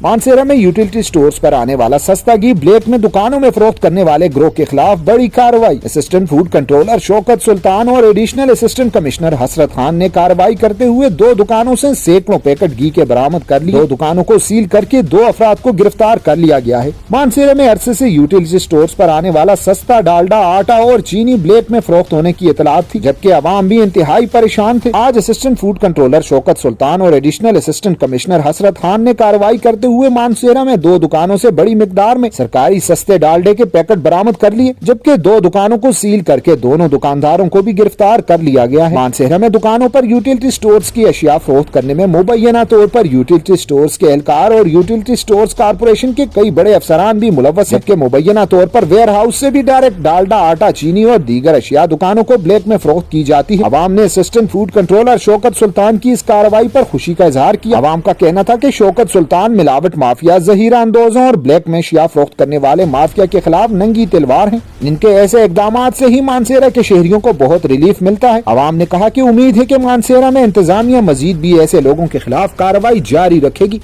मानसेरा में utility stores पर आने वाला सस्ता घी ब्लैक में दुकानों में फरोख्त करने वाले गिरोह के खिलाफ बड़ी कार्रवाई। असिस्टेंट फूड कंट्रोलर शौकत सुल्तान और एडिशनल असिस्टेंट कमिश्नर हसरत खान ने कार्रवाई करते हुए 2 दुकानों से सैकड़ों पैकेट घी के बरामद कर लिए। 2 दुकानों को सील करके 2 अफराद को गिरफ्तार कर लिया गया है। मानसेरा में अरसे से यूटिलिटी स्टोर्स पर आने वाला सस्ता डालडा, आटा और चीनी ब्लैक में फरोख्त होने की इतलात थी, जबकि अवाम भी इंतहाई परेशान थे। आज असिस्टेंट फूड कंट्रोलर शौकत सुल्तान और एडिशनल असिस्टेंट कमिश्नर हसरत खान ने कार्रवाई करते हुए मानसेरा में 2 दुकानों से बड़ी मिकदार में सरकारी सस्ते डालडे के पैकेट बरामद कर लिए, जबकि 2 दुकानों को सील करके दोनों दुकानदारों को भी गिरफ्तार कर लिया गया है। मानसेरा में दुकानों पर यूटिलिटी स्टोर्स की अशिया फरोख्त करने में मुबैना तौर पर यूटिलिटी स्टोर्स के एहलकार और यूटिलिटी स्टोर्स कारपोरेशन के कई बड़े अफसरान भी मुलव्वस हैं। मुबैना तौर पर वेयर हाउस से भी डायरेक्ट डालडा, आटा, चीनी और दीगर अशिया दुकानों को ब्लैक में फरोख्त की जाती है। अवाम ने असिस्टेंट फूड कंट्रोलर शौकत सुल्तान की इस कार्रवाई पर खुशी का इजहार किया। अवाम का कहना था कि शौकत सुल्तान मिलावट माफिया, जहीरा अंदोजों और ब्लैक में अशिया फरोख्त करने वाले माफिया के खिलाफ नंगी तलवार हैं। इनके ऐसे इकदाम से ही मानसेरा के शहरियों को बहुत रिलीफ मिलता है। अवाम ने कहा कि उम्मीद है कि मानसेरा में इंतजामिया मजीद भी ऐसे लोगों के खिलाफ कार्रवाई जारी रखेगी।